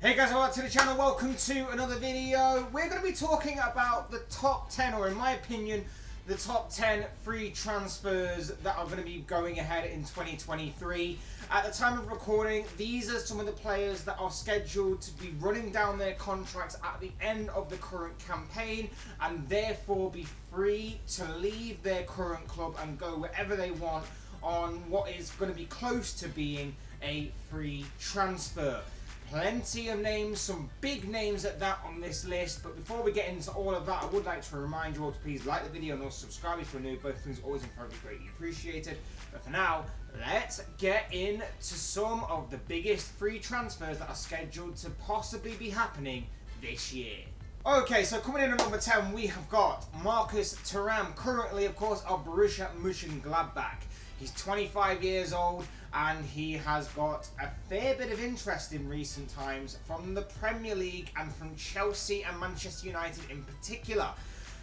Hey guys, welcome to the channel, welcome to another video. We're going to be talking about the top 10, or in my opinion, the top 10 free transfers that are going to be going ahead in 2023. At the time of recording, these are some of the players that are scheduled to be running down their contracts at the end of the current campaign and therefore be free to leave their current club and go wherever they want on what is going to be close to being a free transfer. Plenty of names, some big names at that on this list, but before we get into all of that, I would like to remind you all to please like the video and also subscribe if you're new. Both things are always incredibly greatly appreciated. But for now, let's get into some of the biggest free transfers that are scheduled to possibly be happening this year. Okay, so coming in at number 10, we have got Marcus Thuram, currently, of course, of Borussia Mönchengladbach. He's 25 years old and he has got a fair bit of interest in recent times from the Premier League and from Chelsea and Manchester United in particular.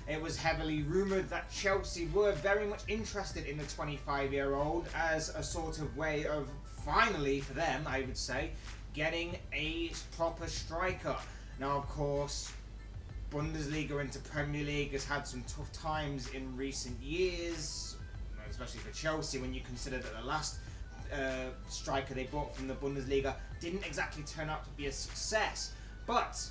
It was heavily rumoured that Chelsea were very much interested in the 25-year-old as a sort of way of finally, for them, I would say, getting a proper striker. Now, of course, Bundesliga into Premier League has had some tough times in recent years, especially for Chelsea, when you consider that the last striker they bought from the Bundesliga didn't exactly turn out to be a success. But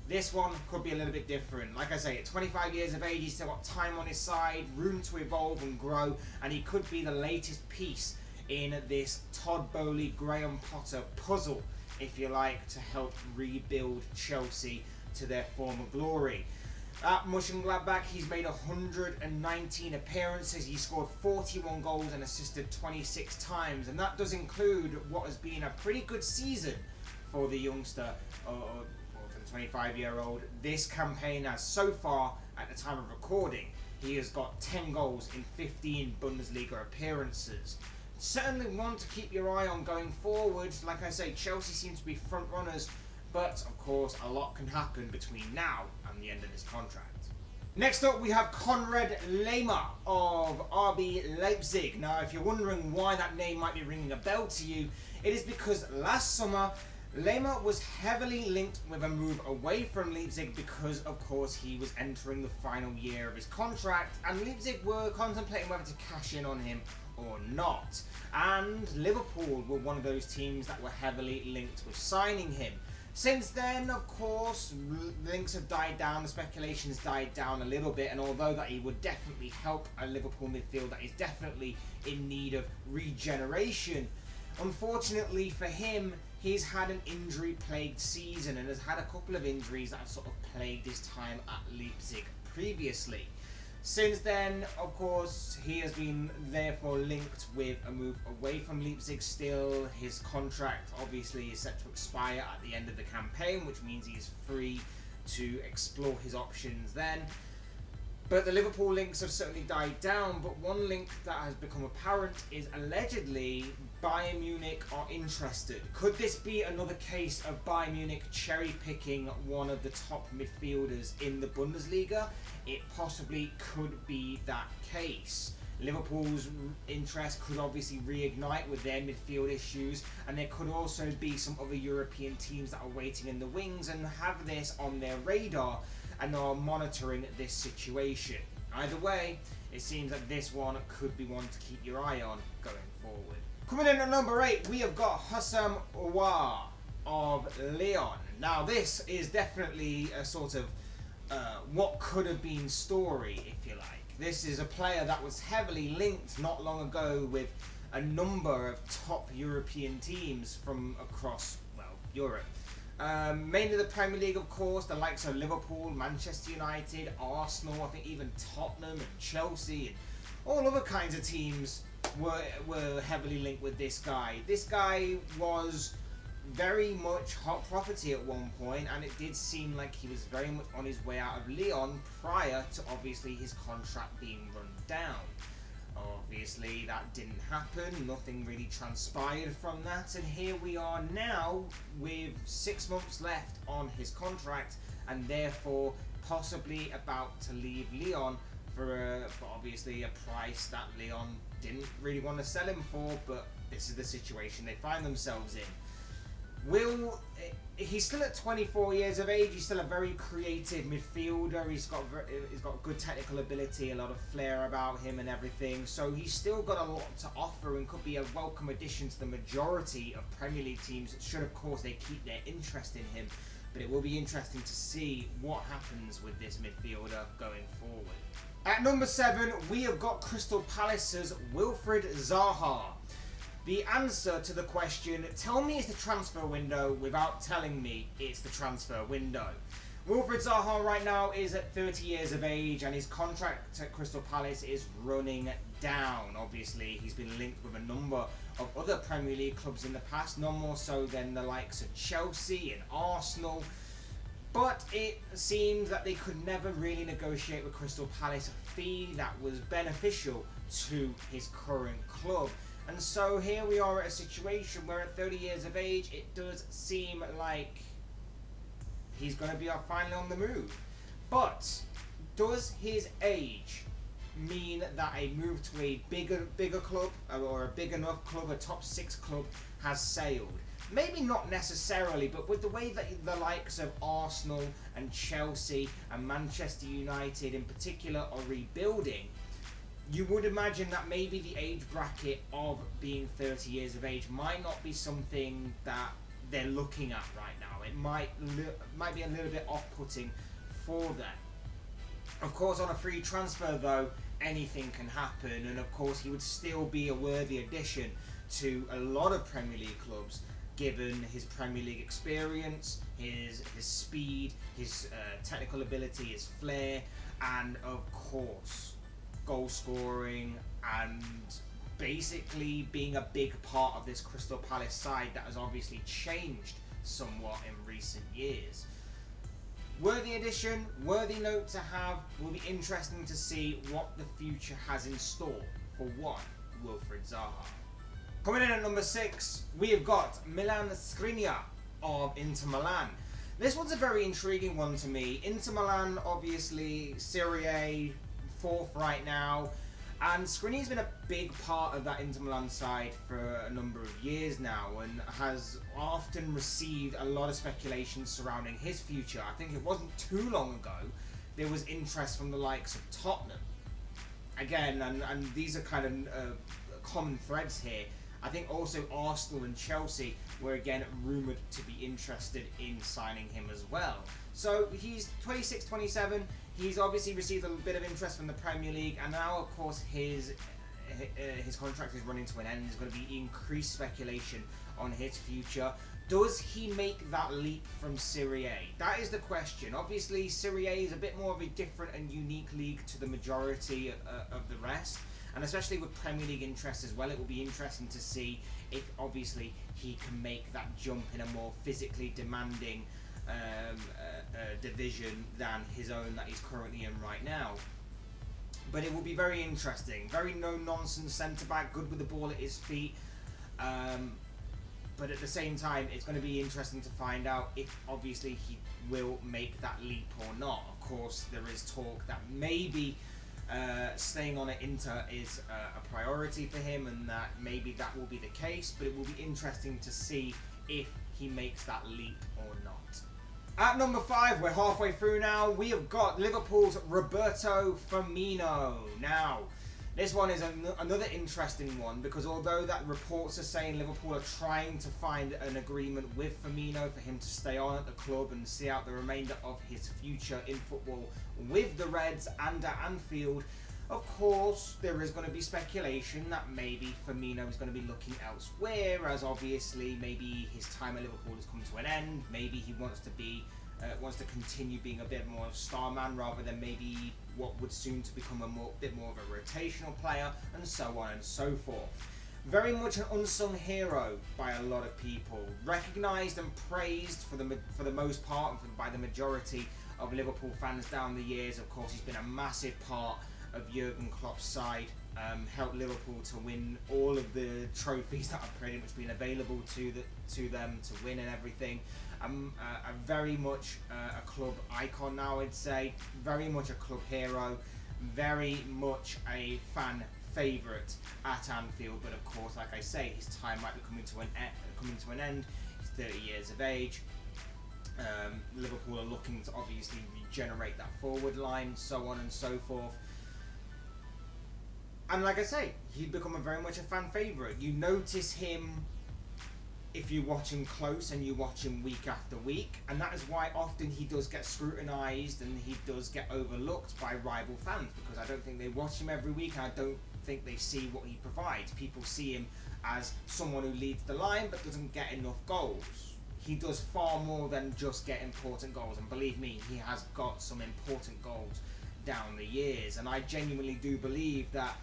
this one could be a little bit different. Like I say, at 25 years of age, he's still got time on his side, room to evolve and grow, and he could be the latest piece in this Todd Boehly, Graham Potter puzzle, if you like, to help rebuild Chelsea to their former glory. At Mönchengladbach, he's made 119 appearances, he scored 41 goals and assisted 26 times, and that does include what has been a pretty good season for the youngster, or for the 25-year-old. This campaign has so far, at the time of recording, he has got 10 goals in 15 Bundesliga appearances. Certainly one to keep your eye on going forward. Like I say, Chelsea seems to be front runners, but of course a lot can happen between now and the end of this contract. Next up, we have Konrad Laimer of RB Leipzig. Now, if you're wondering why that name might be ringing a bell to you, it is because last summer Laimer was heavily linked with a move away from Leipzig because, of course, he was entering the final year of his contract and Leipzig were contemplating whether to cash in on him or not. And Liverpool were one of those teams that were heavily linked with signing him. Since then, of course, links have died down, the speculations died down a little bit, and although that he would definitely help a Liverpool midfield that is definitely in need of regeneration, unfortunately for him, he's had an injury-plagued season and has had a couple of injuries that have sort of plagued his time at Leipzig previously. Since then, of course, he has been therefore linked with a move away from Leipzig still. His contract obviously is set to expire at the end of the campaign, which means he is free to explore his options then. But the Liverpool links have certainly died down, but one link that has become apparent is allegedly Bayern Munich are interested. Could this be another case of Bayern Munich cherry-picking one of the top midfielders in the Bundesliga? It possibly could be that case. Liverpool's interest could obviously reignite with their midfield issues, and there could also be some other European teams that are waiting in the wings and have this on their radar and are monitoring this situation. Either way, it seems that this one could be one to keep your eye on going forward. Coming in at number 8, we have got Houssem Aouar of Lyon. Now, this is definitely a sort of what could have been story, if you like. This is a player that was heavily linked not long ago with a number of top European teams from across, well, Europe. Mainly the Premier League, of course, the likes of Liverpool, Manchester United, Arsenal, I think even Tottenham and Chelsea and all other kinds of teams were heavily linked with this guy. This guy was very much hot property at one point, and it did seem like he was very much on his way out of Lyon prior to obviously his contract being run down. Obviously that didn't happen, nothing really transpired from that, and here we are now with 6 months left on his contract and therefore possibly about to leave Lyon for obviously a price that Lyon didn't really want to sell him for, but this is the situation they find themselves in. He's still at 24 years of age. He's still a very creative midfielder. He's got good technical ability, a lot of flair about him and everything. So he's still got a lot to offer and could be a welcome addition to the majority of Premier League teams, should of course they keep their interest in him. But it will be interesting to see what happens with this midfielder going forward. At number 7, we have got Crystal Palace's Wilfried Zaha. The answer to the question, tell me it's the transfer window without telling me it's the transfer window. Wilfried Zaha right now is at 30 years of age and his contract at Crystal Palace is running down. Obviously, he's been linked with a number of other Premier League clubs in the past, none more so than the likes of Chelsea and Arsenal. But it seems that they could never really negotiate with Crystal Palace a fee that was beneficial to his current club. And so here we are at a situation where at 30 years of age, it does seem like he's going to be finally on the move. But does his age mean that a move to a bigger club or a big enough club, a top 6 club, has sailed? Maybe not necessarily, but with the way that the likes of Arsenal and Chelsea and Manchester United in particular are rebuilding, you would imagine that maybe the age bracket of being 30 years of age might not be something that they're looking at right now. It might be a little bit off-putting for them. Of course, on a free transfer though, anything can happen, and of course he would still be a worthy addition to a lot of Premier League clubs, given his Premier League experience, his speed, his technical ability, his flair, and of course goal scoring, and basically being a big part of this Crystal Palace side that has obviously changed somewhat in recent years. Worthy addition, worthy note to have. Will be interesting to see what the future has in store for one Wilfried Zaha. Coming in at number 6, we have got Milan Skriniar of Inter Milan. This one's a very intriguing one to me. Inter Milan, obviously, Serie A, 4th right now, and Skriniar's been a big part of that Inter Milan side for a number of years now and has often received a lot of speculation surrounding his future. I think it wasn't too long ago there was interest from the likes of Tottenham. Again, and these are kind of common threads here. I think also Arsenal and Chelsea were again rumoured to be interested in signing him as well. So he's 26, 27. He's obviously received a bit of interest from the Premier League, and now of course his contract is running to an end. There's going to be increased speculation on his future. Does he make that leap from Serie A? That is the question. Obviously, Serie A is a bit more of a different and unique league to the majority of the rest. And especially with Premier League interest as well, it will be interesting to see if obviously he can make that jump in a more physically demanding division than his own that he's currently in right now. But it will be very interesting. Very no-nonsense centre-back, good with the ball at his feet. But at the same time, it's going to be interesting to find out if obviously he will make that leap or not. Of course, there is talk that maybe staying on at Inter is a priority for him, and that maybe that will be the case, but it will be interesting to see if he makes that leap or not. At number 5, we're halfway through now, we have got Liverpool's Roberto Firmino. Now, this one is another interesting one, because although that reports are saying Liverpool are trying to find an agreement with Firmino for him to stay on at the club and see out the remainder of his future in football with the Reds and at Anfield, of course there is going to be speculation that maybe Firmino is going to be looking elsewhere, as obviously maybe his time at Liverpool has come to an end. Maybe he wants to continue being a bit more of a star man rather than maybe what would soon to become a bit more of a rotational player, and so on and so forth. Very much an unsung hero by a lot of people, recognised and praised for the most part by the majority of Liverpool fans down the years. Of course, he's been a massive part of Jurgen Klopp's side, helped Liverpool to win all of the trophies that have pretty much been available to them to win and everything. Very much a club icon now, I'd say. Very much a club hero. Very much a fan favourite at Anfield. But of course, like I say, his time might be coming to an end. 30 years of age. Liverpool are looking to obviously regenerate that forward line, so on and so forth. And like I say, he'd become very much a fan favourite. You notice him if you watch him close and you watch him week after week, and that is why often he does get scrutinised and he does get overlooked by rival fans, because I don't think they watch him every week, and I don't think they see what he provides. People see him as someone who leads the line but doesn't get enough goals. He does far more than just get important goals, and believe me, he has got some important goals down the years, and I genuinely do believe that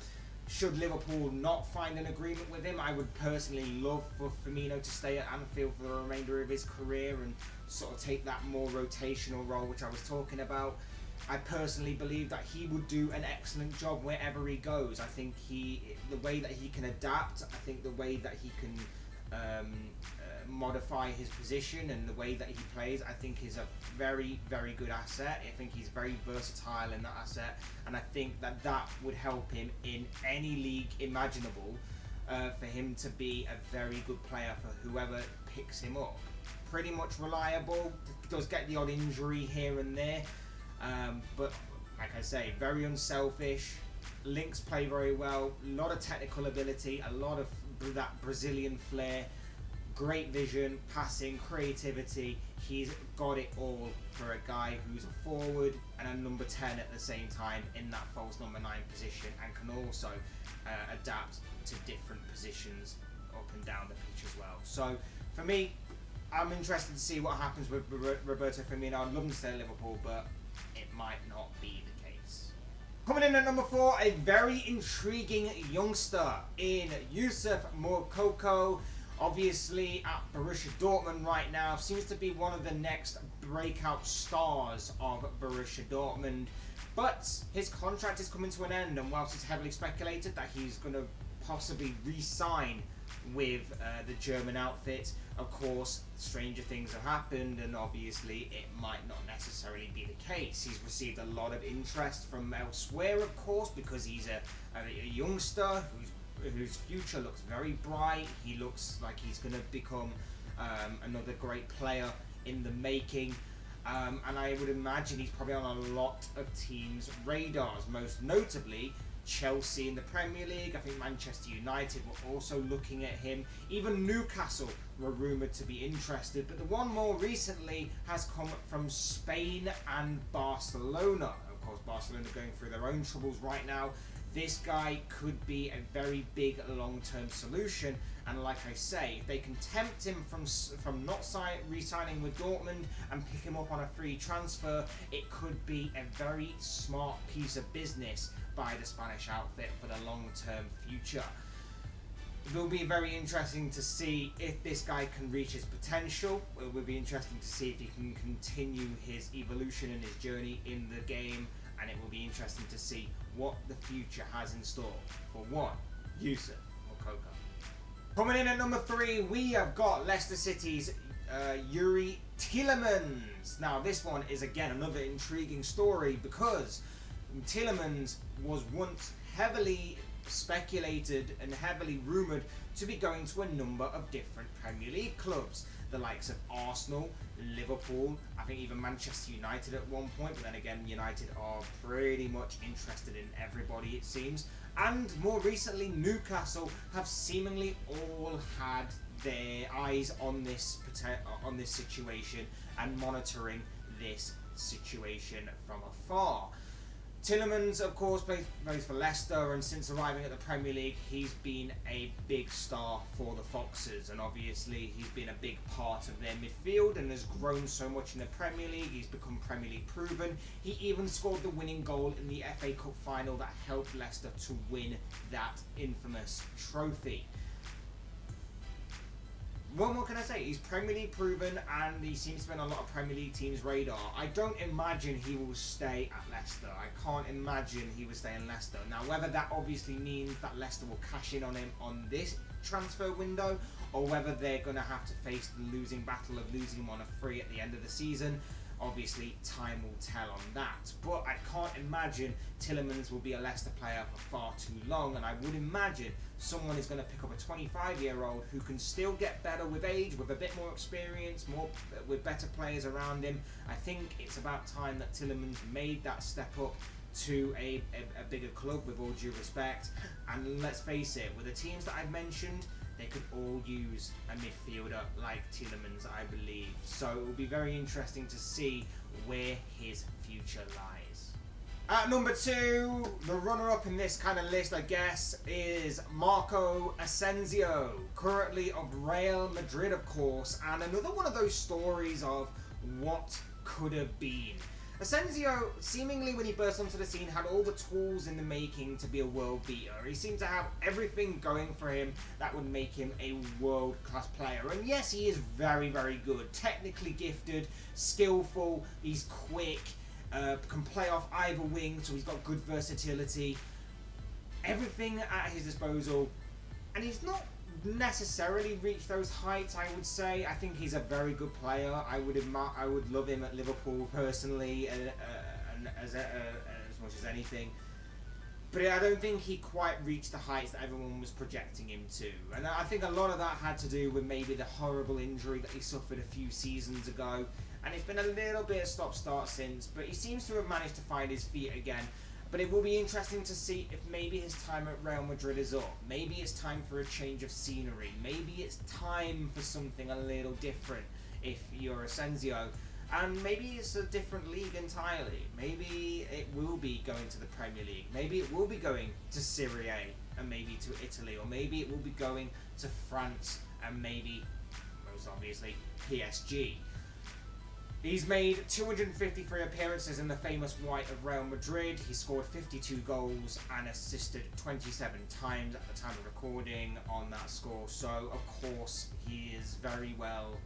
should Liverpool not find an agreement with him, I would personally love for Firmino to stay at Anfield for the remainder of his career and sort of take that more rotational role which I was talking about. I personally believe that he would do an excellent job wherever he goes. I think the way that he can adapt, I think the way that he can modify his position and the way that he plays, I think is a very, very good asset. I think he's very versatile in that asset, and I think that that would help him in any league imaginable for him to be a very good player for whoever picks him up. Pretty much reliable, does get the odd injury here and there, but like I say, very unselfish, links play very well, a lot of technical ability, a lot of that Brazilian flair, great vision, passing, creativity. He's got it all for a guy who's a forward and a number 10 at the same time in that false number 9 position, and can also adapt to different positions up and down the pitch as well. So for me, I'm interested to see what happens with Roberto Firmino. I'd love him to stay at Liverpool, but it might not be the case. Coming in at number 4, a very intriguing youngster in Youssef Moukoko. Obviously at Borussia Dortmund right now, seems to be one of the next breakout stars of Borussia Dortmund, but his contract is coming to an end, and whilst it's heavily speculated that he's going to possibly re-sign with the German outfit, of course stranger things have happened, and obviously it might not necessarily be the case. He's received a lot of interest from elsewhere, of course, because he's a youngster whose future looks very bright. He looks like he's going to become another great player in the making, and I would imagine he's probably on a lot of teams' radars, most notably Chelsea in the Premier League. I think Manchester United were also looking at him. Even Newcastle were rumoured to be interested, but the one more recently has come from Spain and Barcelona. Of course, Barcelona are going through their own troubles right now. This guy could be a very big long-term solution, and like I say, if they can tempt him from not re-signing with Dortmund and pick him up on a free transfer, it could be a very smart piece of business by the Spanish outfit for the long-term future. It will be very interesting to see if this guy can reach his potential. It will be interesting to see if he can continue his evolution and his journey in the game, and it will be interesting to see what the future has in store for one, Youssef Moukoko. Coming in at number 3, we have got Leicester City's Youri Tielemans. Now this one is again another intriguing story, because Tielemans was once heavily speculated and heavily rumoured to be going to a number of different Premier League clubs, the likes of Arsenal, Liverpool, I think even Manchester United at one point, but then again United are pretty much interested in everybody it seems, and more recently Newcastle have seemingly all had their eyes on this situation and monitoring this situation from afar. Tielemans, of course, plays for Leicester, and since arriving at the Premier League, he's been a big star for the Foxes, and obviously he's been a big part of their midfield and has grown so much in the Premier League. He's become Premier League proven. He even scored the winning goal in the FA Cup final that helped Leicester to win that infamous trophy. What more can I say? He's Premier League proven, and he seems to be on a lot of Premier League teams' radar. I don't imagine he will stay at Leicester. I can't imagine he will stay in Leicester. Now, whether that obviously means that Leicester will cash in on him on this transfer window, or whether they're going to have to face the losing battle of losing him on a free at the end of the season, Obviously, time will tell on that. But I can't imagine Tielemans will be a Leicester player for far too long, and I would imagine someone is going to pick up a 25-year-old who can still get better with age, with a bit more experience, with better players around him. I think it's about time that Tielemans made that step up to a bigger club, with all due respect. And let's face it, with the teams that I've mentioned, they could all use a midfielder like Tielemans, I believe. So it will be very interesting to see where his future lies. At number 2, the runner-up in this kind of list, I guess, is Marco Asensio, currently of Real Madrid, of course, and another one of those stories of what could have been. Asensio, seemingly when he burst onto the scene, had all the tools in the making to be a world beater. He seemed to have everything going for him that would make him a world-class player. And yes, he is very, very good. Technically gifted, skillful, he's quick, can play off either wing, so he's got good versatility. Everything at his disposal. And he's not necessarily reached those heights, I would say. I think he's a very good player. I would love him at Liverpool personally, as much as anything. But I don't think he quite reached the heights that everyone was projecting him to. And I think a lot of that had to do with maybe the horrible injury that he suffered a few seasons ago. And it's been a little bit of stop-start since, but he seems to have managed to find his feet again. But it will be interesting to see if maybe his time at Real Madrid is up. Maybe it's time for a change of scenery. Maybe it's time for something a little different if you're Asensio. And maybe it's a different league entirely. Maybe it will be going to the Premier League. Maybe it will be going to Serie A and maybe to Italy. Or maybe it will be going to France and maybe, most obviously, PSG. He's made 253 appearances in the famous white of Real Madrid. He scored 52 goals and assisted 27 times at the time of recording on that score. So, of course, he is very well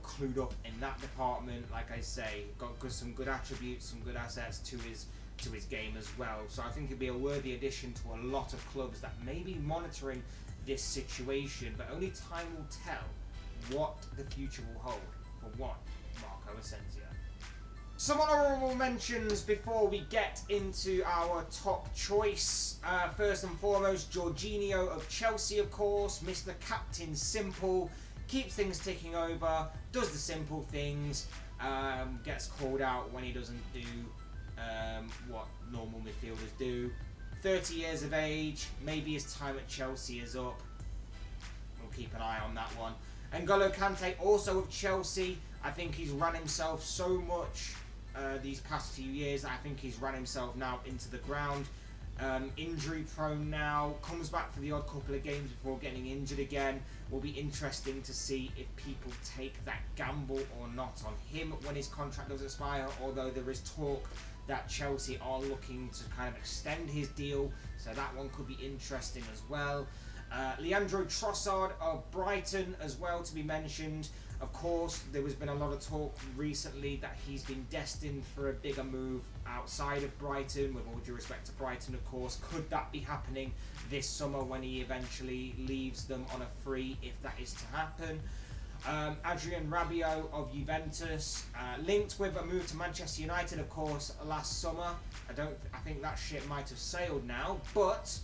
clued up in that department. Like I say, got some good attributes, some good assets to his game as well. So I think he'd be a worthy addition to a lot of clubs that may be monitoring this situation. But only time will tell what the future will hold. One, Marco Asensio. Some honourable mentions before we get into our top choice. First and foremost, Jorginho of Chelsea, of course. Mr. Captain Simple. Keeps things ticking over. Does the simple things. Gets called out when he doesn't do what normal midfielders do. 30 years of age. Maybe his time at Chelsea is up. We'll keep an eye on that one. N'Golo Kante, also of Chelsea. I think he's run himself so much these past few years. I think he's run himself now into the ground. Injury prone now. Comes back for the odd couple of games before getting injured again. Will be interesting to see if people take that gamble or not on him when his contract does expire. Although there is talk that Chelsea are looking to kind of extend his deal. So that one could be interesting as well. Leandro Trossard of Brighton as well to be mentioned. Of course, there has been a lot of talk recently that he's been destined for a bigger move outside of Brighton, with all due respect to Brighton, of course. Could that be happening this summer when he eventually leaves them on a free, if that is to happen? Adrien Rabiot of Juventus, linked with a move to Manchester United, of course, last summer. I think that ship might have sailed now, but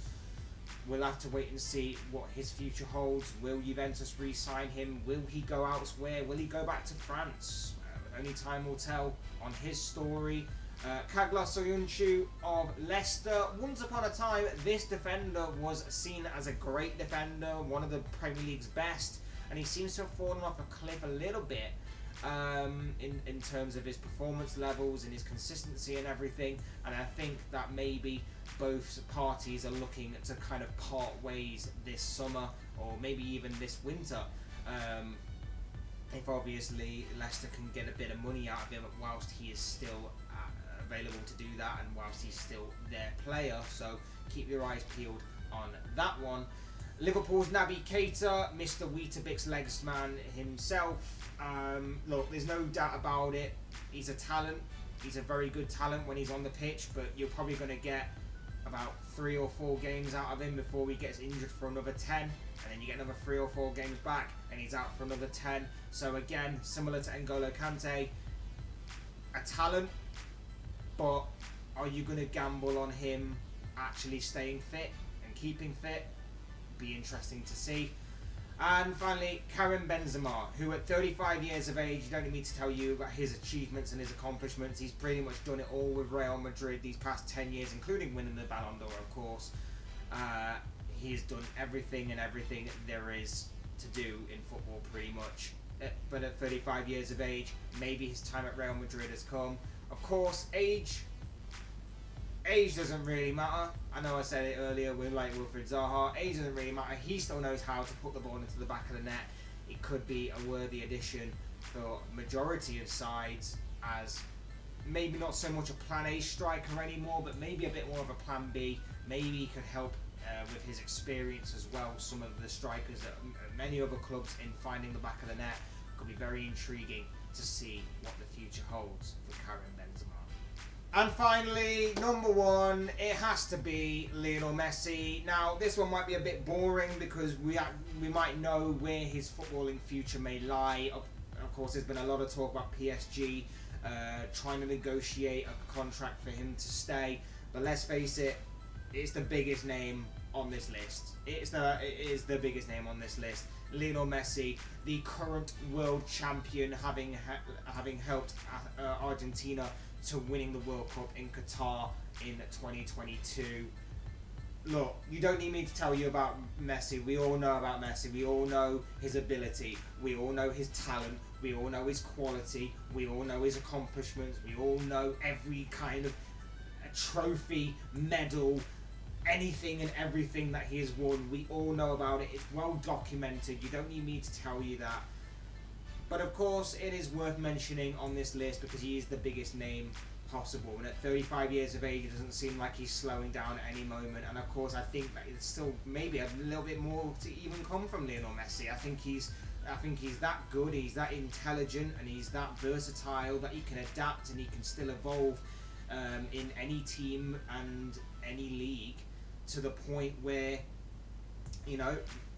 we'll have to wait and see what his future holds. Will Juventus re-sign him? Will he go elsewhere? Will he go back to France? Only time will tell on his story. Kagla Soyuncu of Leicester. Once upon a time, this defender was seen as a great defender, one of the Premier League's best, and he seems to have fallen off a cliff a little bit in terms of his performance levels and his consistency and everything. And I think that maybe both parties are looking to kind of part ways this summer, or maybe even this winter, if obviously Leicester can get a bit of money out of him whilst he is still available to do that and whilst he's still their player. So keep your eyes peeled on that one. Liverpool's Naby Keita, Mr. Weetabix legs man himself. Look, there's no doubt about it. He's a talent. He's a very good talent when he's on the pitch, but you're probably going to get about 3 or 4 games out of him before he gets injured for another 10, and then you get another 3 or 4 games back and he's out for another 10. So again, similar to N'Golo Kante, a talent, but are you going to gamble on him actually staying fit and keeping fit? Be interesting to see. And finally, Karim Benzema, who at 35 years of age, you don't need me to tell you about his achievements and his accomplishments. He's pretty much done it all with Real Madrid these past 10 years, including winning the Ballon d'Or, of course. He's done everything there is to do in football, pretty much. But at 35 years of age, maybe his time at Real Madrid has come. Of course, age doesn't really matter. I know I said it earlier with like Wilfried Zaha. Age doesn't really matter. He still knows how to put the ball into the back of the net. It could be a worthy addition for majority of sides, as maybe not so much a plan A striker anymore, but maybe a bit more of a plan B. Maybe he could help with his experience as well. Some of the strikers at many other clubs in finding the back of the net. Could be very intriguing to see what the future holds for Karim Benzema. And finally, number 1, it has to be Lionel Messi. Now, this one might be a bit boring because we might know where his footballing future may lie. Of course, there's been a lot of talk about PSG trying to negotiate a contract for him to stay. But let's face it, it's the biggest name on this list. It is the biggest name on this list. Lionel Messi, the current world champion, having helped Argentina to winning the World Cup in Qatar in 2022. Look, you don't need me to tell you about Messi. We all know about Messi. We all know his ability. We all know his talent. We all know his quality. We all know his accomplishments. We all know every kind of trophy, medal, anything and everything that he has won. We all know about it. It's well documented. You don't need me to tell you that. But of course, it is worth mentioning on this list because he is the biggest name possible. And at 35 years of age, it doesn't seem like he's slowing down at any moment. And of course, I think that it's still maybe a little bit more to even come from Lionel Messi. I think he's that good, he's that intelligent, and he's that versatile that he can adapt and he can still evolve in any team and any league, to the point where, you know,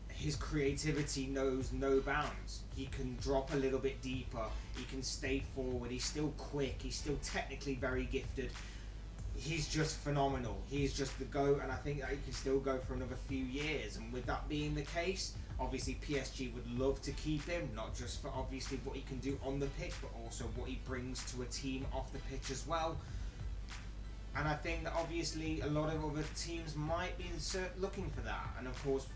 his creativity knows no bounds. He can drop a little bit deeper. He can stay forward. He's still quick. He's still technically very gifted. He's just phenomenal. He's just the GOAT, and I think that he can still go for another few years. And with that being the case, obviously PSG would love to keep him, not just for obviously what he can do on the pitch, but also what he brings to a team off the pitch as well. And I think that obviously a lot of other teams might be looking for that. And of course,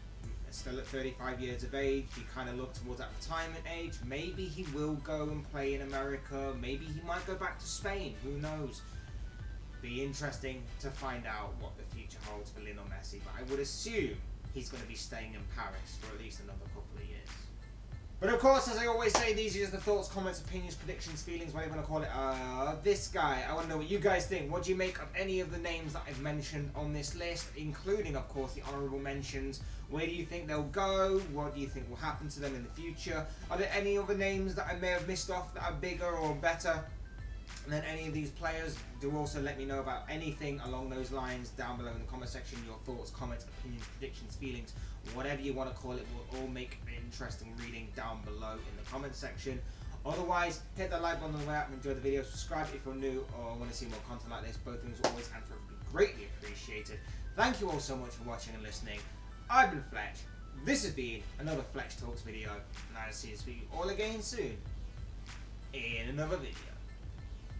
still at 35 years of age, he kind of looked towards that retirement age. Maybe he will go and play in America. Maybe he might go back to Spain. Who knows? Be interesting to find out what the future holds for Lionel Messi. But I would assume he's going to be staying in Paris for at least another couple of years. But of course, as I always say, these are just the thoughts, comments, opinions, predictions, feelings, whatever you want to call it. This guy, I want to know what you guys think. What do you make of any of the names that I've mentioned on this list, including, of course, the honourable mentions? Where do you think they'll go? What do you think will happen to them in the future? Are there any other names that I may have missed off that are bigger or better than any of these players? Do also let me know about anything along those lines down below in the comment section. Your thoughts, comments, opinions, predictions, feelings, whatever you want to call it, will all make interesting reading down below in the comment section. Otherwise, hit that like button on the way out and enjoy the video. Subscribe if you're new or want to see more content like this. Both things are always and forever be greatly appreciated. Thank you all so much for watching and listening. I've been Fletch. This has been another Fletch Talks video, and I'll see you all again soon in another video.